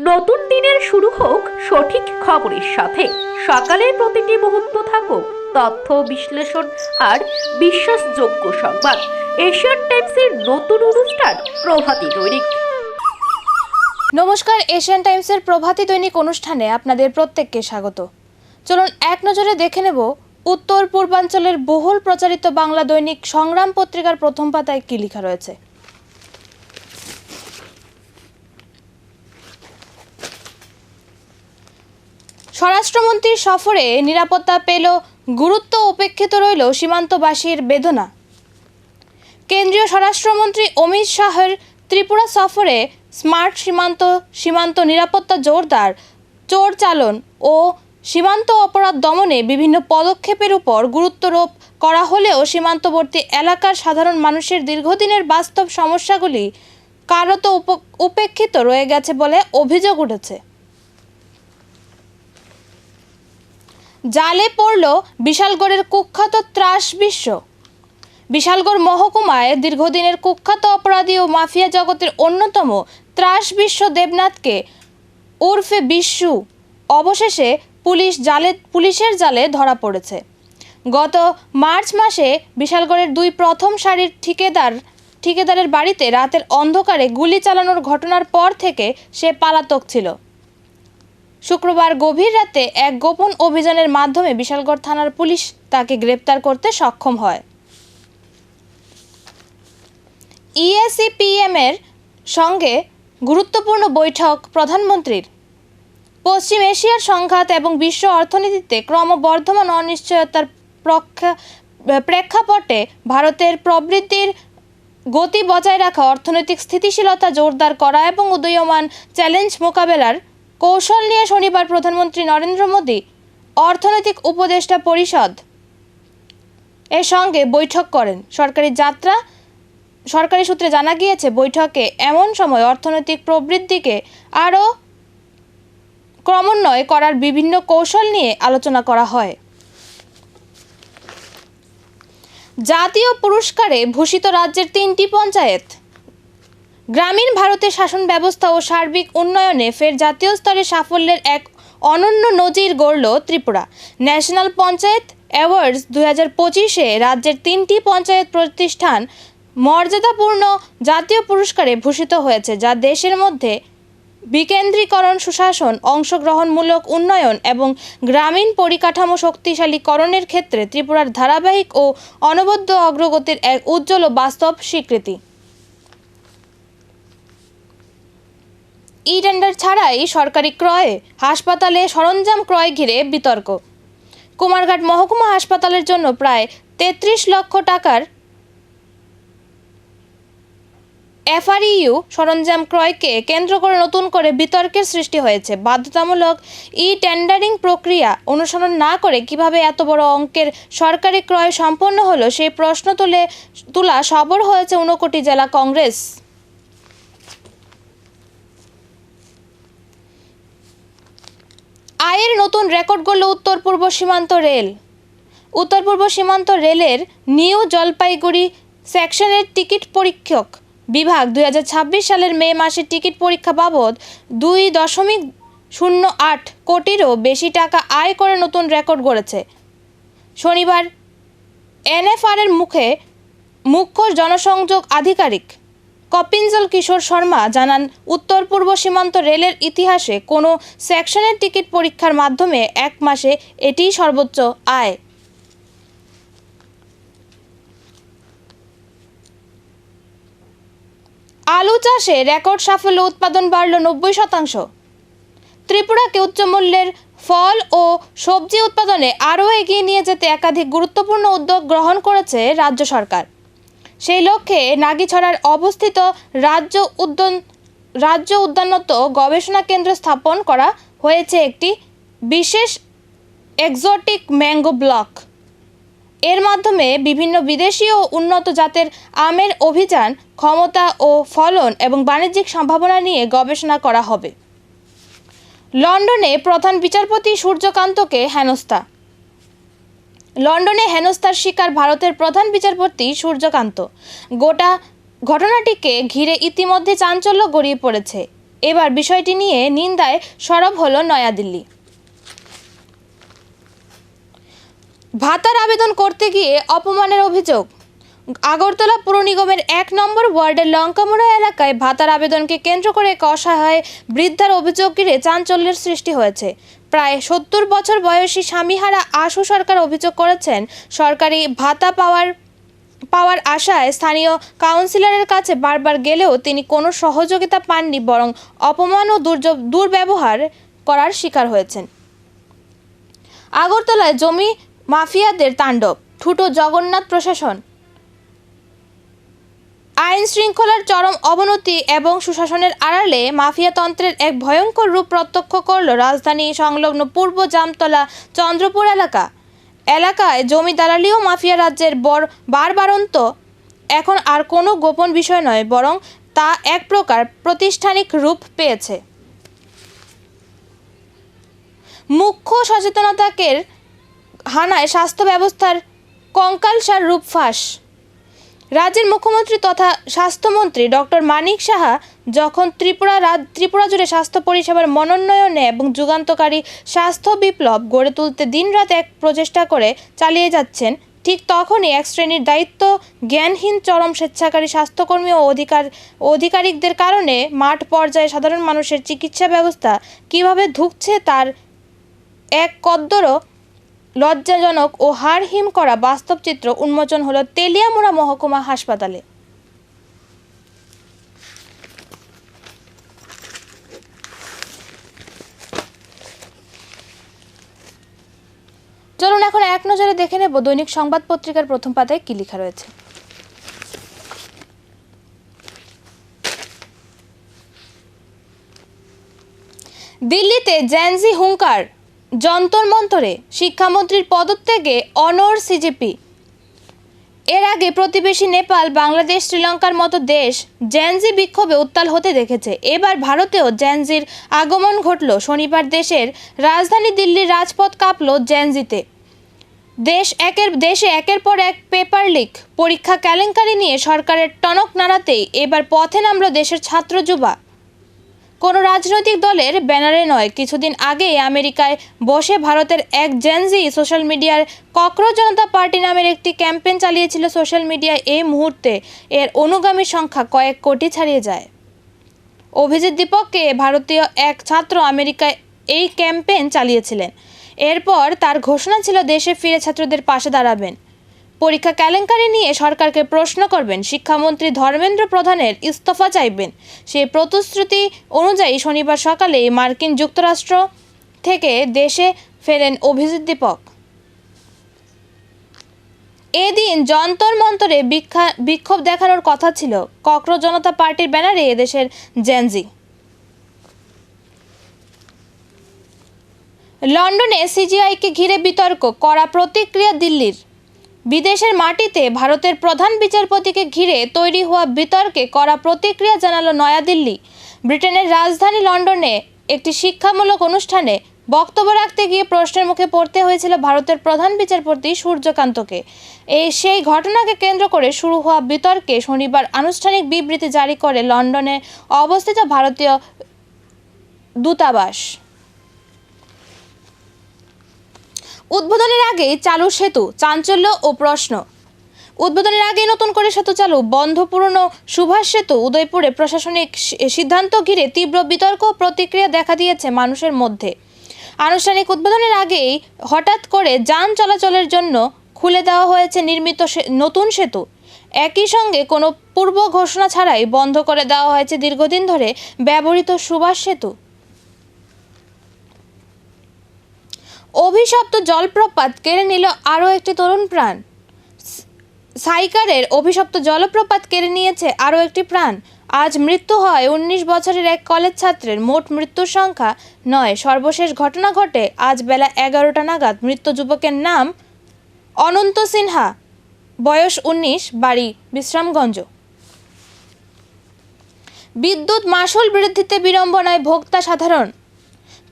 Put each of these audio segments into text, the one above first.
নতুন দিনের শুরু হোক সঠিক খবরের সাথে। সকালের প্রতিটি মুহূর্ত থাকুক তথ্য বিশ্লেষণ আর বিশ্বাসযোগ্য সংবাদ। এশিয়ান টাইমসের নতুন অনুষ্ঠান প্রভাতী দৈনিক। নমস্কার, এশিয়ান টাইমসের প্রভাতী দৈনিক অনুষ্ঠানে আপনাদের প্রত্যেককে স্বাগত। চলুন এক নজরে দেখে নেব উত্তর পূর্বাঞ্চলের বহুল প্রচারিত বাংলা দৈনিক সংগ্রাম পত্রিকার প্রথম পাতায় কি লেখা রয়েছে। স্বরাষ্ট্রমন্ত্রীর সফরে নিরাপত্তা পেল গুরুত্ব, উপেক্ষিত রইল সীমান্তবাসীর বেদনা। কেন্দ্রীয় স্বরাষ্ট্রমন্ত্রী অমিত শাহের ত্রিপুরা সফরে স্মার্ট সীমান্ত নিরাপত্তা জোরদার, চোর চালান ও সীমান্ত অপরাধ দমনে বিভিন্ন পদক্ষেপের উপর গুরুত্বারোপ করা হলেও সীমান্তবর্তী এলাকার সাধারণ মানুষের দীর্ঘদিনের বাস্তব সমস্যাগুলি কারত উপেক্ষিত রয়ে গেছে বলে অভিযোগ উঠেছে। জালে পড়ল বিশালগড়ের কুখ্যাত ত্রাস বিশ্ব। বিশালগড় মহকুমায় দীর্ঘদিনের কুখ্যাত অপরাধী ও মাফিয়া জগতের অন্যতম ত্রাস বিশ্ব দেবনাথকে উর্ফে বিশ্বু অবশেষে পুলিশের জালে ধরা পড়েছে। গত মার্চ মাসে বিশালগড়ের দুই প্রথম সারির ঠিকাদারের বাড়িতে রাতের অন্ধকারে গুলি চালানোর ঘটনার পর থেকে সে পলাতক ছিল। শুক্রবার গভীর রাতে এক গোপন অভিযানের মাধ্যমে বিশালগড় থানার পুলিশ তাকে গ্রেপ্তার করতে সক্ষম হয়। EACPM এর সঙ্গে গুরুত্বপূর্ণ বৈঠক প্রধানমন্ত্রীর। পশ্চিম এশিয়ার সংঘাত এবং বিশ্ব অর্থনীতিতে ক্রমবর্ধমান অনিশ্চয়তার প্রেক্ষাপটে ভারতের প্রবৃদ্ধির গতি বজায় রাখা, অর্থনৈতিক স্থিতিশীলতা জোরদার করা এবং উদীয়মান চ্যালেঞ্জ মোকাবেলার কৌশল নিয়ে শনিবার প্রধানমন্ত্রী নরেন্দ্র মোদী অর্থনৈতিক উপদেষ্টা পরিষদ এর সঙ্গে বৈঠক করেন। সরকারি সূত্রে জানা গিয়েছে, বৈঠকে এমন সময় অর্থনৈতিক প্রবৃদ্ধিকে আরও ক্রমান্বয় করার বিভিন্ন কৌশল নিয়ে আলোচনা করা হয়। জাতীয় পুরস্কারে ভূষিত রাজ্যের 3টি পঞ্চায়েত। গ্রামীণ ভারতের শাসন ব্যবস্থা ও সার্বিক উন্নয়নে ফের জাতীয় স্তরে সাফল্যের এক অনন্য নজির গড়ল ত্রিপুরা। ন্যাশনাল পঞ্চায়েত অ্যাওয়ার্ডস 2025-এ রাজ্যের 3টি পঞ্চায়েত প্রতিষ্ঠান মর্যাদাপূর্ণ জাতীয় পুরস্কারে ভূষিত হয়েছে, যা দেশের মধ্যে বিকেন্দ্রীকরণ, সুশাসন, অংশগ্রহণমূলক উন্নয়ন এবং গ্রামীণ পরিকাঠামো শক্তিশালীকরণের ক্ষেত্রে ত্রিপুরার ধারাবাহিক ও অনবদ্য অগ্রগতির এক উজ্জ্বল ও বাস্তব স্বীকৃতি। টেন্ডার ছাড়াই সরকারি ক্রয়ে হাসপাতালে সরঞ্জাম ক্রয় ঘিরে বিতর্ক। কুমারঘাট মহকুমা হাসপাতালের জন্য প্রায় 33 লক্ষ টাকার FREU সরঞ্জাম ক্রয়কে কেন্দ্র করে নতুন করে বিতর্কের সৃষ্টি হয়েছে। বাধ্যতামূলক টেন্ডারিং প্রক্রিয়া অনুসরণ না করে কিভাবে এত বড় অঙ্কের সরকারি ক্রয় সম্পন্ন হলো, সেই প্রশ্ন তোলা সরব হয়েছে ঊনকোটি জেলা কংগ্রেস। আয়ের নতুন রেকর্ড গড়ল উত্তর পূর্ব সীমান্ত রেল। উত্তর পূর্ব সীমান্ত রেলের নিউ জলপাইগুড়ি সেকশনের টিকিট পরীক্ষক বিভাগ 2026 সালের মে মাসে টিকিট পরীক্ষা বাবদ 2.08 কোটিরও বেশি টাকা আয় করে নতুন রেকর্ড গড়েছে। শনিবার NFR এর মুখ্য জনসংযোগ আধিকারিক কপিঞ্জল কিশোর শর্মা জানান, উত্তর পূর্ব সীমান্ত রেলের ইতিহাসে কোনো সেকশনের টিকিট পরীক্ষার মাধ্যমে এক মাসে এটিই সর্বোচ্চ আয়। আলু চাষে রেকর্ড সাফল্য, উৎপাদন বাড়ল 90%। ত্রিপুরাকে উচ্চমূল্যের ফল ও সবজি উৎপাদনে আরও এগিয়ে নিয়ে যেতে একাধিক গুরুত্বপূর্ণ উদ্যোগ গ্রহণ করেছে রাজ্য সরকার। সেই লক্ষ্যে নাগিছড়ার অবস্থিত রাজ্য উদ্যান রাজ্য উদ্যানত গবেষণা কেন্দ্র স্থাপন করা হয়েছে একটি বিশেষ এক্সোটিক ম্যাঙ্গো ব্লক। এর মাধ্যমে বিভিন্ন বিদেশি ও উন্নত জাতের আমের অভিযান ক্ষমতা ও ফলন এবং বাণিজ্যিক সম্ভাবনা নিয়ে গবেষণা করা হবে। লন্ডনে প্রধান বিচারপতি সূর্যকান্তকে হেনস্থা। লন্ডনে হেনস্থার শিকার ভারতের প্রধান বিচারপতি সূর্যকান্ত। গোটা ঘটনাটিকে ঘিরে ইতিমধ্যে চাঞ্চল্য গড়িয়ে পড়েছে। এবার বিষয়টি নিয়ে নিন্দায় সরব হলো নয়াদিল্লি। ভাতার আবেদন করতে গিয়ে অপমানের অভিযোগ। আগরতলা পুর নিগমের ১ নম্বর ওয়ার্ডের লঙ্কামুড়া এলাকায় ভাতার আবেদনকে কেন্দ্র করে এক অসহায় বৃদ্ধার অভিযোগ ঘিরে চাঞ্চল্যের সৃষ্টি হয়েছে। প্রায় ৭০ বছর বয়সী স্বামীহারা আশু সরকার অভিযোগ করেছেন, সরকারি ভাতা পাওয়ার আশায় স্থানীয় কাউন্সিলরের কাছে বারবার গেলেও তিনি কোনো সহযোগিতা পাননি, বরং অপমান ও দুর্ব্যবহার করার শিকার হয়েছেন। আগরতলায় জমি মাফিয়াদের তাণ্ডব, ঠুটো জগন্নাথ প্রশাসন। আইন শৃঙ্খলার চরম অবনতি এবং সুশাসনের আড়ালে মাফিয়াতন্ত্রের এক ভয়ঙ্কর রূপ প্রত্যক্ষ করল রাজধানী সংলগ্ন পূর্ব জামতলা চন্দ্রপুর এলাকায় জমি দালালি ও মাফিয়া রাজ্যের বারবারন্ত এখন আর কোনো গোপন বিষয় নয়, বরং তা এক প্রকার প্রাতিষ্ঠানিক রূপ পেয়েছে। মুখ্য সচেতনতাকের হানায় স্বাস্থ্য ব্যবস্থার কঙ্কালসার রূপ ফাঁস। রাজ্যের মুখ্যমন্ত্রী তথা স্বাস্থ্যমন্ত্রী ডক্টর মানিক সাহা যখন ত্রিপুরা জুড়ে স্বাস্থ্য পরিষেবার মনোন্নয়নে এবং যুগান্তকারী স্বাস্থ্য বিপ্লব গড়ে তুলতে দিনরাত এক প্রচেষ্টা করে চালিয়ে যাচ্ছেন, ঠিক তখনই এক শ্রেণীর দায়িত্ব জ্ঞানহীন চরম স্বেচ্ছাকারী স্বাস্থ্যকর্মী ও অধিকারিকদের কারণে মাঠ পর্যায়ে সাধারণ মানুষের চিকিৎসা ব্যবস্থা কীভাবে ধুঁকছে তার এক কদ্দরও লজ্জাজনক ও হাড়হিম করা বাস্তব চিত্র উন্মোচন হলো তেলিয়ামুড়া মহকুমা হাসপাতালে। চলুন এখন এক নজরে দেখে নেব দৈনিক সংবাদ পত্রিকার প্রথম পাতায় কি লেখা রয়েছে। দিল্লিতে জেনজি হুঙ্কার, যন্তর মন্তরে শিক্ষামন্ত্রীর পদত্যাগে অনড় সিজেপি। এর আগে প্রতিবেশী নেপাল, বাংলাদেশ, শ্রীলঙ্কার মতো দেশ জেনজি বিক্ষোভে উত্তাল হতে দেখেছে। এবার ভারতেও জেনজির আগমন ঘটল। শনিবার দেশের রাজধানী দিল্লির রাজপথ কাঁপল জেনজিতে। দেশে একের পর এক পেপার লিক, পরীক্ষা কেলেঙ্কারি নিয়ে সরকারের টনক নাড়াতেই এবার পথে নামল দেশের ছাত্র যুবা। কোনো রাজনৈতিক দলের ব্যানারে নয়, কিছুদিন আগে আমেরিকায় বসে ভারতের এক জেনজি সোশ্যাল মিডিয়ার ককরোচ জনতা পার্টি নামের একটি ক্যাম্পেইন চালিয়েছিল। সোশ্যাল মিডিয়ায় এই মুহূর্তে এর অনুগামী সংখ্যা কয়েক কোটি ছাড়িয়ে যায়। অভিজিৎ দীপককে ভারতীয় এক ছাত্র আমেরিকায় এই ক্যাম্পেইন চালিয়েছিলেন। এরপর তার ঘোষণা ছিল দেশে ফিরে ছাত্রদের পাশে দাঁড়াবেন, পরীক্ষা কেলেঙ্কারি নিয়ে সরকারকে প্রশ্ন করবেন, শিক্ষামন্ত্রী ধর্মেন্দ্র প্রধানের ইস্তফা চাইবেন। সেই প্রতিশ্রুতি অনুযায়ী শনিবার সকালে মার্কিন যুক্তরাষ্ট্র থেকে দেশে ফেরেন অভিজিৎ দীপক। এদিন যন্তর মন্তরে বিক্ষোভ দেখানোর কথা ছিল ককরোচ জনতা পার্টির ব্যানারে এদেশের জেনজি। লন্ডনে সিজিআইকে ঘিরে বিতর্ক, কড়া প্রতিক্রিয়া দিল্লির। বিদেশের মাটিতে ভারতের প্রধান বিচারপতিকে ঘিরে তৈরি হওয়া বিতর্কে কড়া প্রতিক্রিয়া জানালো নয়াদিল্লি। ব্রিটেনের রাজধানী লন্ডনে একটি শিক্ষামূলক অনুষ্ঠানে বক্তব্য রাখতে গিয়ে প্রশ্নের মুখে পড়তে হয়েছিল ভারতের প্রধান বিচারপতি সূর্যকান্তকে। সেই ঘটনাকে কেন্দ্র করে শুরু হওয়া বিতর্কে শনিবার আনুষ্ঠানিক বিবৃতি জারি করে লন্ডনে অবস্থিত ভারতীয় দূতাবাস। উদ্বোধনের আগেই চালু সেতু, চাঞ্চল্য ও প্রশ্ন। উদ্বোধনের আগেই নতুন করে সেতু চালু, বন্ধ পুরনো সুভাষ সেতু। উদয়পুরে প্রশাসনিক সিদ্ধান্ত ঘিরে তীব্র বিতর্ক ও প্রতিক্রিয়া দেখা দিয়েছে মানুষের মধ্যে। আনুষ্ঠানিক উদ্বোধনের আগেই হঠাৎ করে যান চলাচলের জন্য খুলে দেওয়া হয়েছে নির্মিত নতুন সেতু। একই সঙ্গে কোনো পূর্ব ঘোষণা ছাড়াই বন্ধ করে দেওয়া হয়েছে দীর্ঘদিন ধরে ব্যবহৃত সুভাষ সেতু। অভিশপ্ত জলপ্রপাত কেড়ে নিল আরও একটি তরুণ প্রাণ। সাইকারের অভিশপ্ত জলপ্রপাত কেড়ে নিয়েছে আরও একটি প্রাণ। আজ মৃত্যু হয় 19 বছরের এক কলেজ ছাত্রের। মোট মৃত্যুর সংখ্যা 9। সর্বশেষ ঘটনা ঘটে আজ বেলা 11টা নাগাদ। মৃত যুবকের নাম অনন্ত সিনহা, বয়স 19, বাড়ি বিশ্রামগঞ্জ। বিদ্যুৎ মাশুল বৃদ্ধিতে বিড়ম্বনায় ভোক্তা সাধারণ।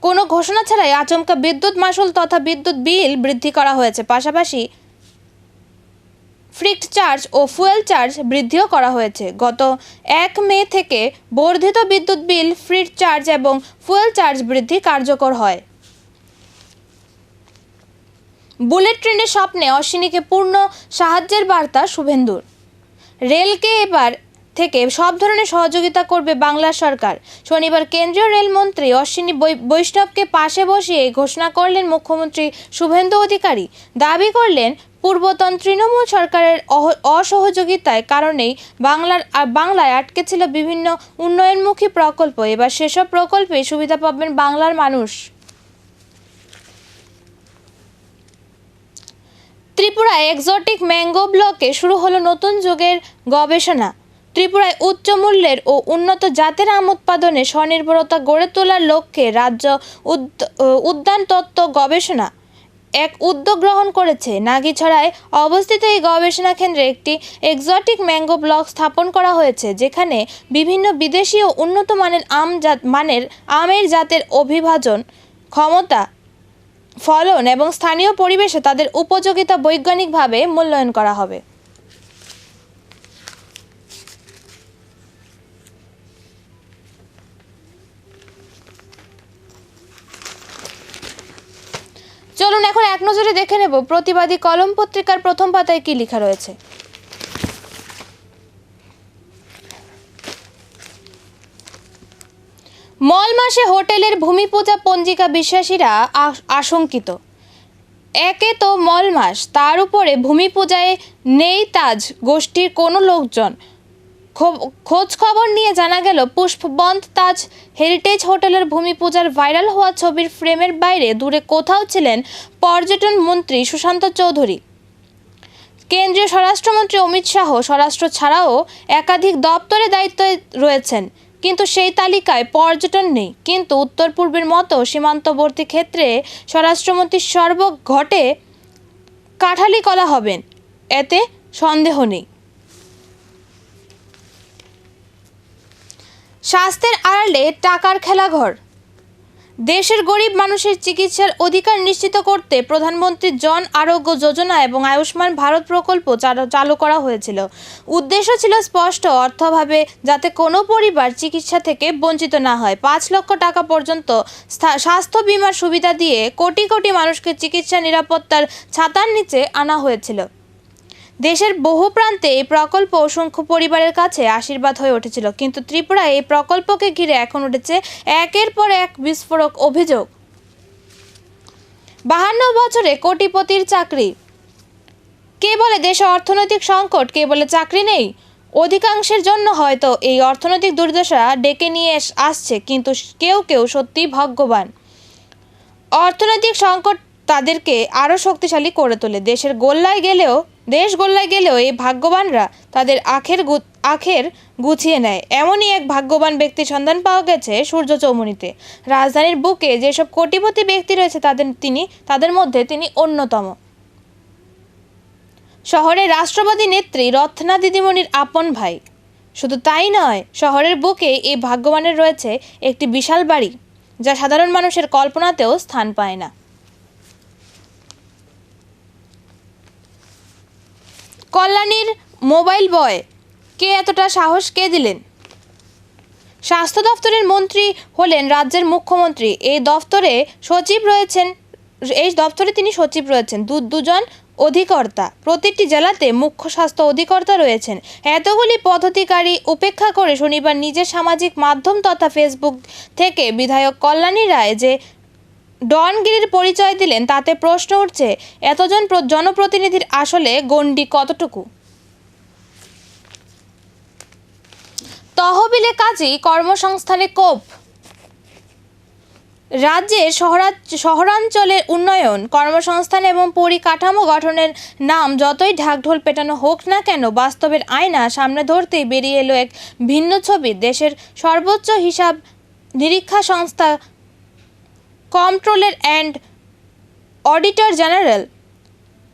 কোনো ঘোষণা ছাড়াই আচমকা বিদ্যুৎ মাশুল তথা বিদ্যুৎ বিল বৃদ্ধি করা হয়েছে। পাশাপাশি ফিক্সড চার্জ ও ফুয়েল চার্জ বৃদ্ধিও করা হয়েছে। গত 1 মে থেকে বর্ধিত বিদ্যুৎ বিল, ফিক্সড চার্জ এবং ফুয়েল চার্জ বৃদ্ধি কার্যকর হয়। বুলেট ট্রেনের স্বপ্নে অশ্বিনীকে পূর্ণ সাহায্যের বার্তা শুভেন্দুর। রেলকে এবার থেকে সব ধরনের সহযোগিতা করবে বাংলা সরকার। শনিবার কেন্দ্রীয় রেলমন্ত্রী অশ্বিনী বৈষ্ণবকে পাশে বসিয়ে ঘোষণা করলেন মুখ্যমন্ত্রী শুভেন্দু অধিকারী। দাবি করলেন, পূর্বতন তৃণমূল সরকারের অসহযোগিতার কারণেই বাংলায় আটকে ছিল বিভিন্ন উন্নয়নমুখী প্রকল্প। এবার সেসব প্রকল্পে সুবিধা পাবেন বাংলার মানুষ। ত্রিপুরায় এক্সোটিক ম্যাঙ্গো ব্লকে শুরু হলো নতুন যুগের গবেষণা। ত্রিপুরায় উচ্চ মূল্যের ও উন্নত জাতের আম উৎপাদনে স্বনির্ভরতা গড়ে তোলার লক্ষ্যে রাজ্য উদ্যান তত্ত্ব গবেষণা এক উদ্যোগ গ্রহণ করেছে। নাগিছড়ায় অবস্থিত এই গবেষণা কেন্দ্রে একটি এক্সোটিক ম্যাঙ্গো ব্লক স্থাপন করা হয়েছে, যেখানে বিভিন্ন বিদেশি ও উন্নত মানের আমের জাতের অভিভাজন ক্ষমতা, ফলন এবং স্থানীয় পরিবেশে তাদের উপযোগিতা বৈজ্ঞানিকভাবে মূল্যায়ন করা হবে। চলুন এখন এক নজরে দেখে নেব প্রতিবাদী কলম পত্রিকার প্রথম পাতায় কি লেখা রয়েছে। মল মাসে হোটেলের ভূমিপূজা পঞ্জিকা, বিশ্বাসীরা আশঙ্কিত। একে তো মল মাস, তার উপরে ভূমিপূজায় নেই তাজ গোষ্ঠীর কোনো লোকজন। খোঁজ খবর নিয়ে জানা গেল, পুষ্পবন্ত তাজ হেরিটেজ হোটেলের ভূমিপূজার ভাইরাল হওয়া ছবির ফ্রেমের বাইরে দূরে কোথাও ছিলেন পর্যটন মন্ত্রী সুশান্ত চৌধুরী। কেন্দ্রীয় স্বরাষ্ট্রমন্ত্রী অমিত শাহ স্বরাষ্ট্র ছাড়াও একাধিক দপ্তরে দায়িত্বে রয়েছেন, কিন্তু সেই তালিকায় পর্যটন নেই। কিন্তু উত্তর পূর্বের মতো সীমান্তবর্তী ক্ষেত্রে স্বরাষ্ট্রমন্ত্রী সর্বঘটে কাঠালি কলা হবেন, এতে সন্দেহ নেই। স্বাস্থ্যের আড়ালে টাকার খেলাঘর। দেশের গরিব মানুষের চিকিৎসার অধিকার নিশ্চিত করতে প্রধানমন্ত্রী জন আরোগ্য যোজনা এবং আয়ুষ্মান ভারত প্রকল্প চালু করা হয়েছিল। উদ্দেশ্য ছিল স্পষ্ট, অর্থাভাবে যাতে কোনো পরিবার চিকিৎসা থেকে বঞ্চিত না হয়। 5 লক্ষ টাকা পর্যন্ত স্বাস্থ্য বীমার সুবিধা দিয়ে কোটি কোটি মানুষকে চিকিৎসা নিরাপত্তার ছাতার নিচে আনা হয়েছিল। দেশের বহু প্রান্তে এই প্রকল্প অসংখ্য পরিবারের কাছে আশীর্বাদ হয়ে উঠেছিল, কিন্তু ত্রিপুরায় এই প্রকল্পকে ঘিরে এখন উঠেছে একের পর এক বিস্ফোরক অভিযোগ। 52 বছরে কোটিপতির চাকরি। কে বলে দেশে অর্থনৈতিক সংকট, কে বলে চাকরি নেই। অধিকাংশের জন্য হয়তো এই অর্থনৈতিক দুর্দশা ডেকে নিয়ে আসছে, কিন্তু কেউ কেউ সত্যিই ভাগ্যবান। অর্থনৈতিক সংকট তাদেরকে আরও শক্তিশালী করে তোলে। দেশ গোল্লায় গেলেও এই ভাগ্যবানরা তাদের আখের গুছিয়ে নেয়। এমনই এক ভাগ্যবান ব্যক্তির সন্ধান পাওয়া গেছে সূর্য চৌমুহনীতে। রাজধানীর বুকে যেসব কোটিপতি ব্যক্তি রয়েছে তাদের মধ্যে তিনি অন্যতম। শহরের রাষ্ট্রবাদী নেত্রী রত্না দিদিমণির আপন ভাই। শুধু তাই নয়, শহরের বুকে এই ভাগ্যবানের রয়েছে একটি বিশাল বাড়ি, যা সাধারণ মানুষের কল্পনাতেও স্থান পায় না। কল্যাণীর মোবাইল বয়, কে এতটা সাহস কে দিলেন? স্বাস্থ্য দপ্তরের মন্ত্রী হলেন রাজ্যের মুখ্যমন্ত্রী। এই দপ্তরে তিনি সচিব রয়েছেন দুজন অধিকর্তা। প্রতিটি জেলাতে মুখ্য স্বাস্থ্য অধিকর্তা রয়েছেন। এতগুলি পদাধিকারী উপেক্ষা করে শনিবার নিজের সামাজিক মাধ্যম তথা ফেসবুক থেকে বিধায়ক কল্যাণী রায় যে ডনগিরির পরিচয় দিলেন, তাতে প্রশ্ন উঠছে, এতজন জনপ্রতিনিধির আসলে গণ্ডি কতটুকু? তহবিলে কাজী কর্মসংস্থানে কোপ। রাজ্যের শহরাঞ্চলের উন্নয়ন, কর্মসংস্থান এবং পরিকাঠামো গঠনের নাম যতই ঢাকঢোল পেটানো হোক না কেন, বাস্তবের আয়না সামনে ধরতেই বেরিয়ে এলো এক ভিন্ন ছবি। দেশের সর্বোচ্চ হিসাব নিরীক্ষা সংস্থা controller and auditor general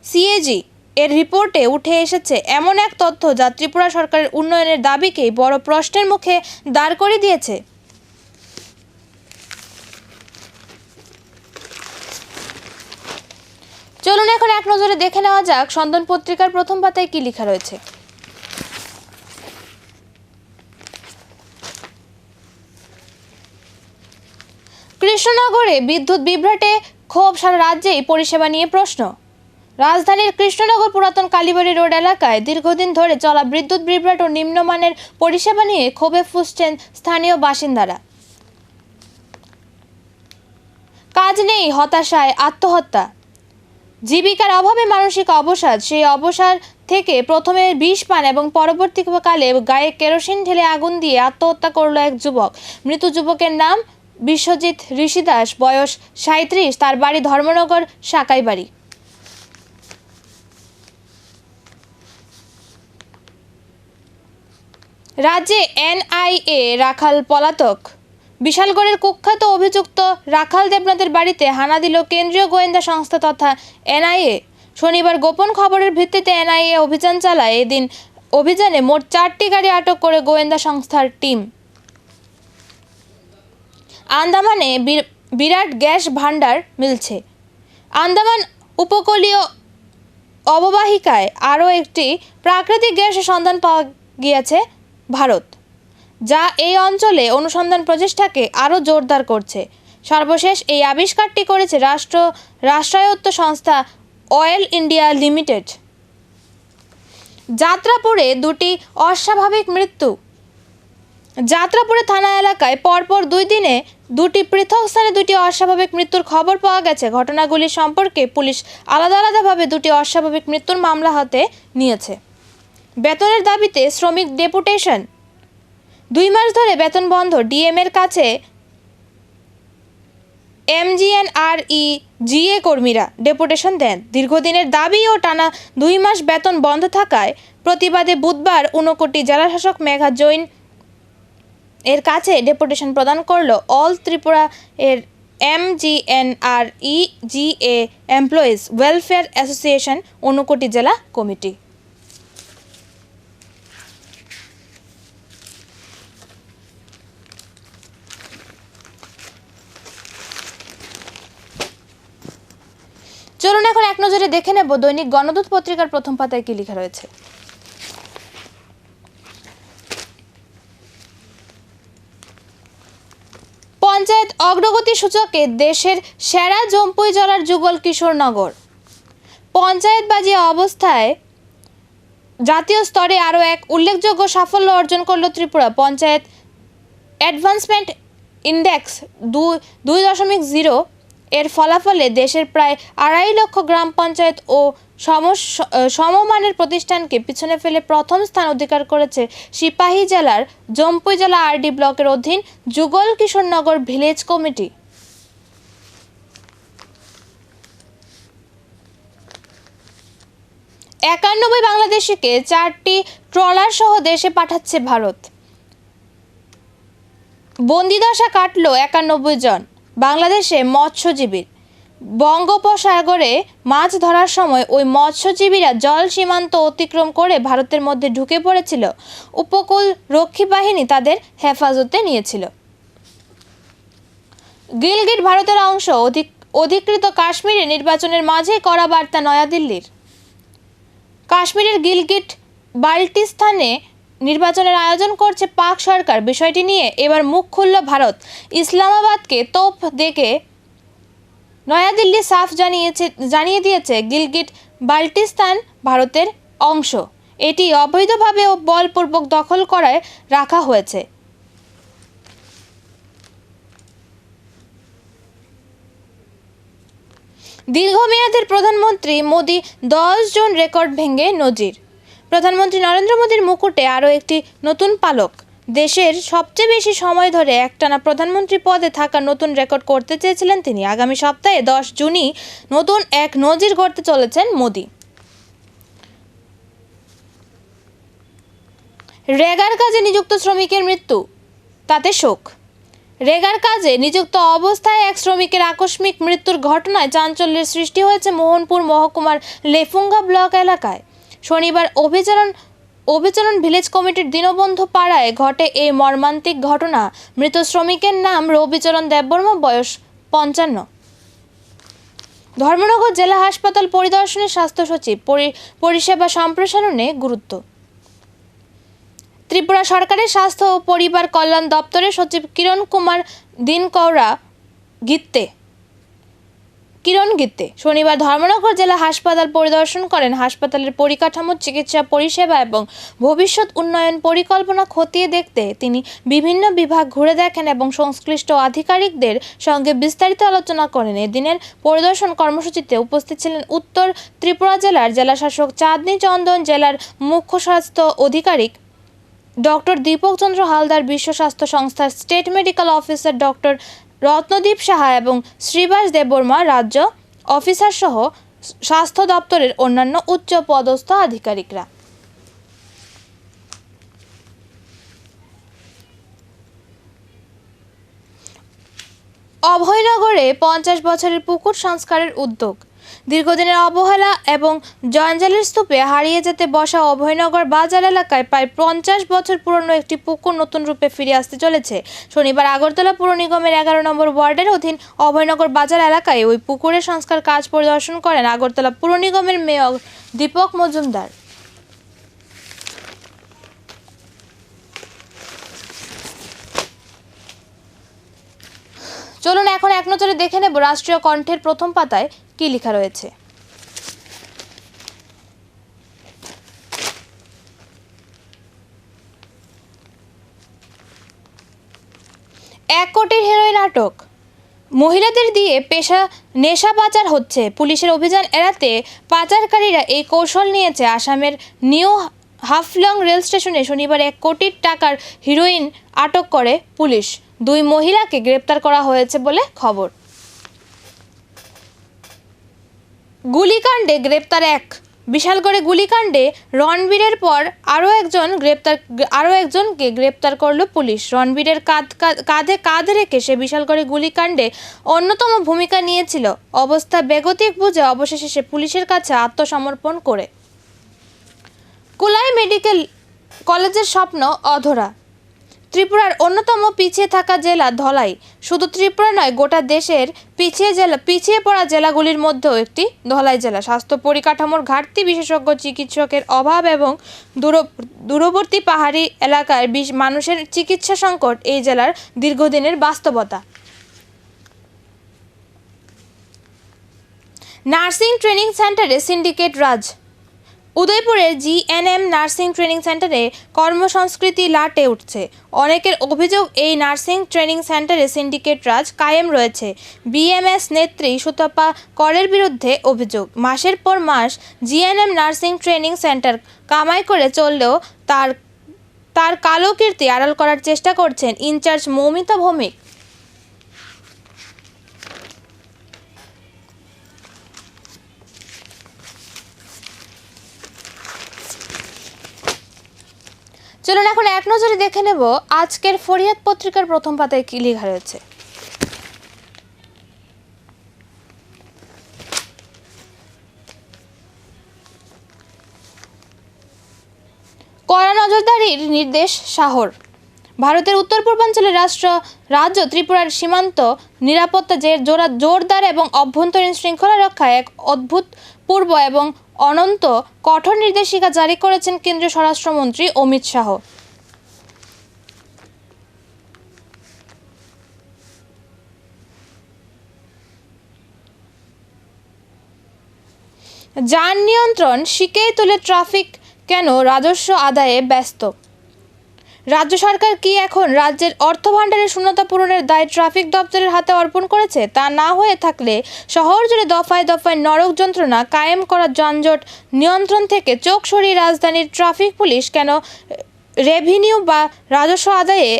CAG এর রিপোর্টে উঠে এসেছে এমন এক তথ্য যা ত্রিপুরা সরকারের উন্নয়নের দাবিকেই বড় প্রশ্নের মুখে দাঁড় করিয়ে দিয়েছে। চলুন এখন এক নজরে দেখে নেওয়া যাক সন্দন পত্রিকার প্রথম পাতায় কি লেখা রয়েছে। কৃষ্ণনগরে বিদ্যুৎ বিভ্রাটে ক্ষোভ, সারা রাজ্যেই পরিষেবা নিয়ে প্রশ্ন। রাজধানীর কৃষ্ণনগর পুরাতন কালীবাড়ি রোড এলাকায় দীর্ঘদিন ধরে চলা বিদ্যুৎ বিভ্রাট ও নিম্নমানের পরিষেবা নিয়ে ক্ষোভে ফুঁসছেন স্থানীয় বাসিন্দারা। কাজ নেই, হতাশায় আত্মহত্যা, জীবিকার অভাবে মানসিক অবসাদ। সেই অবসাদ থেকে প্রথমে বিষ পান এবং পরবর্তীকালে গায়ে কেরোসিন ঢেলে আগুন দিয়ে আত্মহত্যা করল এক যুবক। মৃত যুবকের নাম বিশ্বজিৎ ঋষি দাস, বয়স 37, তার বাড়ি ধর্মনগর সাকাইবাড়ি। রাজ্যে এনআইএ রাখাল পলাতক। বিশালগড়ের কুখ্যাত অভিযুক্ত রাখাল দেবনাথের বাড়িতে হানা দিল কেন্দ্রীয় গোয়েন্দা সংস্থা তথা এনআইএ। শনিবার গোপন খবরের ভিত্তিতে এনআইএ অভিযান চালায়। এদিন অভিযানে মোট 4টি গাড়ি আটক করে গোয়েন্দা সংস্থার টিম। আন্দামানে বিরাট গ্যাস ভাণ্ডার মিলছে। আন্দামান উপকূলীয় অববাহিকায় আরও একটি প্রাকৃতিক গ্যাসের সন্ধান পাওয়া গিয়েছে ভারত, যা এই অঞ্চলে অনুসন্ধান প্রচেষ্টাকে আরও জোরদার করছে। সর্বশেষ এই আবিষ্কারটি করেছে রাষ্ট্রায়ত্ত সংস্থা অয়েল ইন্ডিয়া লিমিটেড। যাত্রাপুরে দুটি অস্বাভাবিক মৃত্যু। যাত্রাপুরে থানা এলাকায় পরপর 2 দিনে দুটি পৃথক স্থানে দুটি অস্বাভাবিক মৃত্যুর খবর পাওয়া গেছে। ঘটনাগুলি সম্পর্কে পুলিশ আলাদা আলাদাভাবে দুটি অস্বাভাবিক মৃত্যুর মামলা হাতে নিয়েছে। বেতনের দাবিতে শ্রমিক ডেপুটেশন। 2 মাস ধরে বেতন বন্ধ। ডিএম এর কাছে এমজিএনআরইজিএ কর্মীরা ডেপুটেশন দেন। দীর্ঘদিনের দাবি ও টানা 2 মাস বেতন বন্ধ থাকায় প্রতিবাদে বুধবার ঊনকোটি জেলাশাসক মেঘা জৈন এর কাছে ডেপুটেশন প্রদান করল অল ত্রিপুরা এর এমজিএনআরইজিএ এমপ্লয়িজ ওয়েলফেয়ার অ্যাসোসিয়েশন ঊনকোটি জেলা কমিটি। চলুন এখন এক নজরে দেখে নেব দৈনিক গণদূত পত্রিকার প্রথম পাতায় কি লেখা রয়েছে। পঞ্চায়েত অগ্রগতি সূচকে দেশের সেরা জম্পুই জেলার যুগল কিশোরনগর। পঞ্চায়েতবাজি অবস্থায় জাতীয় স্তরে আরও এক উল্লেখযোগ্য সাফল্য অর্জন করল ত্রিপুরা। পঞ্চায়েত অ্যাডভান্সমেন্ট ইন্ডেক্স 2.0 এর ফলাফলে দেশের প্রায় 2.5 লক্ষ গ্রাম পঞ্চায়েত ও সমমানের প্রতিষ্ঠানকে পিছনে ফেলে প্রথম স্থান অধিকার করেছে সিপাহী জেলার জম্পুই জেলা আরডি ব্লকের অধীন যুগল কিশোরনগর ভিলেজ কমিটি। একানব্বই বাংলাদেশিকে 4টি ট্রলার সহ দেশে পাঠাচ্ছে ভারত। বন্দিদশা কাটল 91 জন বাংলাদেশে মৎস্যজীবীর। বঙ্গোপসাগরে মাছ ধরার সময় ওই মৎস্যজীবীরা জল সীমান্ত অতিক্রম করে ভারতের মধ্যে ঢুকে পড়েছিল। উপকূল রক্ষী বাহিনী তাদের হেফাজতে নিয়েছিল। গিলগিট ভারতের অংশ, অধিকৃত কাশ্মীরে নির্বাচনের মাঝে কড়া বার্তা নয়াদিল্লির। কাশ্মীরের গিলগিট বাল্টিস্তানে নির্বাচনের আয়োজন করছে পাক সরকার। বিষয়টি নিয়ে এবার মুখ খুলল ভারত। ইসলামাবাদকে তোপ দেখে নয়াদিল্লি সাফ জানিয়ে দিয়েছে গিলগিট বাল্টিস্তান ভারতের অংশ। এটি অবৈধভাবে ও বলপূর্বক দখল করায় রাখা হয়েছে। দীর্ঘমেয়াদের প্রধানমন্ত্রী মোদি 10 জন রেকর্ড ভেঙে নজির। প্রধানমন্ত্রী নরেন্দ্র মোদীর মুকুটে আরও একটি নতুন পালক। দেশের সবচেয়ে বেশি সময় ধরে একটানা প্রধানমন্ত্রী পদে থাকার নতুন রেকর্ড করতে চেয়েছিলেন তিনি। আগামী সপ্তাহে 10 জুনই নতুন এক নজির গড়তে চলেছেন মোদি। রেগার কাজে নিযুক্ত শ্রমিকের মৃত্যু, তাতে শোক। রেগার কাজে নিযুক্ত অবস্থায় এক শ্রমিকের আকস্মিক মৃত্যুর ঘটনায় চাঞ্চল্যের সৃষ্টি হয়েছে মোহনপুর মহকুমার লেফুঙ্গা ব্লক এলাকায়। শনিবার অভিচরণ ভিলেজ কমিটির দীনবন্ধু পাড়ায় ঘটে এই মর্মান্তিক ঘটনা। মৃত শ্রমিকের নাম রবিচরণ দেববর্মা, বয়স 55। ধর্মনগর জেলা হাসপাতাল পরিদর্শনে স্বাস্থ্য সচিব, পরিষেবা সম্প্রসারণে গুরুত্ব। ত্রিপুরা সরকারের স্বাস্থ্য ও পরিবার কল্যাণ দপ্তরের সচিব কিরণ গিত্তে শনিবার ধর্মনগর জেলা হাসপাতাল পরিদর্শন করেন। হাসপাতালের পরিকাঠামো, চিকিৎসা পরিষেবা এবং ভবিষ্যৎ উন্নয়ন পরিকল্পনা খতিয়ে দেখতে তিনি বিভিন্ন বিভাগ ঘুরে দেখেন এবং সংশ্লিষ্ট আধিকারিকদের সঙ্গে বিস্তারিত আলোচনা করেন। এদিনের পরিদর্শন কর্মসূচিতে উপস্থিত ছিলেন উত্তর ত্রিপুরা জেলার জেলাশাসক চাঁদনী চন্দন, জেলার মুখ্য স্বাস্থ্য অধিকারিক ডক্টর দীপক চন্দ্র হালদার, বিশ্ব স্বাস্থ্য সংস্থার state medical officer doctor Ratnadip Saha এবং শ্রীবাস দেববর্মা, রাজ্য অফিসার সহ স্বাস্থ্য দপ্তরের অন্যান্য উচ্চ পদস্থ আধিকারিকরা। অভয়নগরে 50 বছরের পুকুর সংস্কারের উদ্যোগ। দীর্ঘদিনের অবহেলা এবং জঞ্জালের স্তূপে হারিয়ে যেতে বসা অভয়নগর বাজার এলাকায় প্রায় 50 বছর পুরনো একটি পুকুর নতুন রূপে ফিরে আসতে চলেছে। শনিবার আগরতলা পুর নিগমের 11 নম্বর ওয়ার্ডের অধীন অভয়নগর বাজার এলাকায় ওই পুকুরের সংস্কার কাজ পরিদর্শন করেন আগরতলা পুর নিগমের মেয়র দীপক মজুমদার। চলুন এখন এক নজরে দেখে নেব রাষ্ট্রীয় কণ্ঠের প্রথম পাতায় কি লেখা রয়েছে। 1 কোটির হেরোইন আটক। মহিলাদের দিয়ে নেশা পাচার হচ্ছে। পুলিশের অভিযান এড়াতে পাচারকারীরা এই কৌশল নিয়েছে। আসামের নিউ হাফলং রেল স্টেশনে শনিবার 1 কোটি টাকার হেরোইন আটক করে পুলিশ। 2 মহিলাকে গ্রেপ্তার করা হয়েছে বলে খবর। গুলিকাণ্ডে গ্রেপ্তার 1। বিশালগড়ে গুলিকাণ্ডে রণবীরের পর আরও একজনকে গ্রেপ্তার করল পুলিশ। রণবীরের কাঁধে কাঁধ রেখে সে বিশালগড়ে গুলিকাণ্ডে অন্যতম ভূমিকা নিয়েছিল। অবস্থা বেগতিক বুঝে অবশেষে সে পুলিশের কাছে আত্মসমর্পণ করে। কুলাই মেডিকেল কলেজের স্বপ্ন অধরা। ত্রিপুরার অন্যতম পিছিয়ে থাকা জেলা ধলাই। শুধু ত্রিপুরা নয়, গোটা দেশের পিছিয়ে পড়া জেলাগুলির মধ্যেও একটি ধলাই জেলা। স্বাস্থ্য পরিকাঠামোর ঘাটতি, বিশেষজ্ঞ চিকিৎসকের অভাব এবং দূরবর্তী পাহাড়ি এলাকার মানুষের চিকিৎসা সংকট এই জেলার দীর্ঘদিনের বাস্তবতা। নার্সিং ট্রেনিং সেন্টারে সিন্ডিকেট রাজ। উদয়পুরের জিএনএম নার্সিং ট্রেনিং সেন্টারে কর্মসংস্কৃতি লাটে উঠছে। অনেকের অভিযোগ, এই নার্সিং ট্রেনিং সেন্টারে সিন্ডিকেট রাজ কায়েম রয়েছে। বিএমএস নেত্রী সুতপা করের বিরুদ্ধে অভিযোগ, মাসের পর মাস জিএনএম নার্সিং ট্রেনিং সেন্টার কামাই করে চললেও তার কালো কীর্তি আড়াল করার চেষ্টা করছেন ইনচার্জ মৌমিতা ভৌমিক। চলুন এখন এক নজরে দেখে নেব আজকের ফরিয়াদ পত্রিকার প্রথম পাতায় কি লেখা রয়েছে। কড়া নজরদারির নির্দেশ শাহর। ভারতের উত্তর পূর্বাঞ্চলের রাজ্য ত্রিপুরার সীমান্ত নিরাপত্তা জোরদার এবং অভ্যন্তরীণ শৃঙ্খলা রক্ষায় এক অভূতপূর্ব এবং অনন্ত কঠোর নির্দেশিকা জারি করেছেন কেন্দ্রীয় স্বরাষ্ট্রমন্ত্রী অমিত শাহ। যান নিয়ন্ত্রণ শিখেই তোলে ট্রাফিক, কেন রাজস্ব আদায়ে ব্যস্ত। রাজ্য সরকার কি এখন রাজ্যের অর্থভাণ্ডারের শূন্যতা পূরণের দায় ট্রাফিক দপ্তরের হাতে অর্পণ করেছে? তা না হয়ে থাকলে শহর জুড়ে দফায় দফায় নরক যন্ত্রণা কায়েম করা যানজট নিয়ন্ত্রণ থেকে চোখ সরিয়ে রাজধানীর ট্রাফিক পুলিশ কেন রেভিনিউ বা রাজস্ব আদায়ে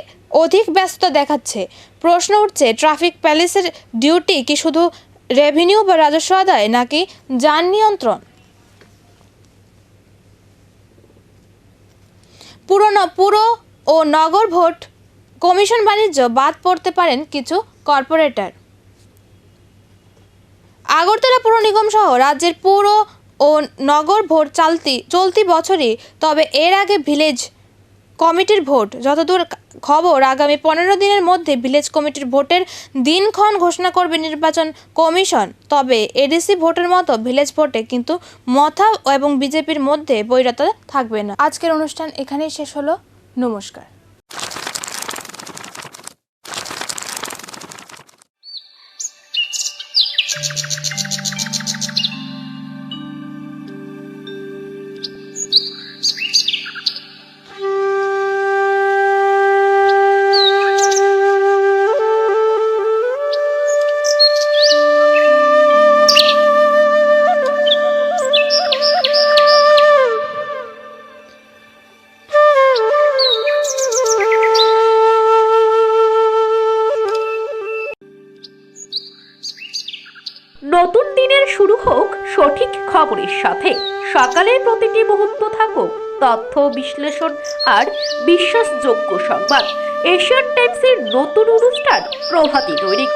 অধিক ব্যস্ত দেখাচ্ছে। প্রশ্ন উঠছে, ট্রাফিক পুলিশের ডিউটি কি শুধু রেভিনিউ বা রাজস্ব আদায় নাকি যান নিয়ন্ত্রণ? পুর ও নগর ভোট কমিশন বাণিজ্য বাদ পড়তে পারেন কিছু কর্পোরেটর। আগরতলা পুর নিগম সহ রাজ্যের পুর ও নগর ভোট চলতি বছরই, তবে এর আগে ভিলেজ কমিটির ভোট। যতদূর খবর, আগামী 15 দিনের মধ্যে ভিলেজ কমিটির ভোটের দিনক্ষণ ঘোষণা করবে নির্বাচন কমিশন। তবে এডিসি ভোটের মতো ভিলেজ ভোটে কিন্তু মথা এবং বিজেপির মধ্যে বৈরতা থাকবে না। আজকের অনুষ্ঠান এখানেই শেষ হলো। নমস্কার। নতুন দিনের শুরু হোক সঠিক খবরের সাথে। সকালের প্রতিটি মুহূর্ত থাকুক তথ্য বিশ্লেষণ আর বিশ্বাসযোগ্য সংবাদ। এশিয়ান টাইমসের নতুন অনুষ্ঠান প্রভাতী দৈনিক।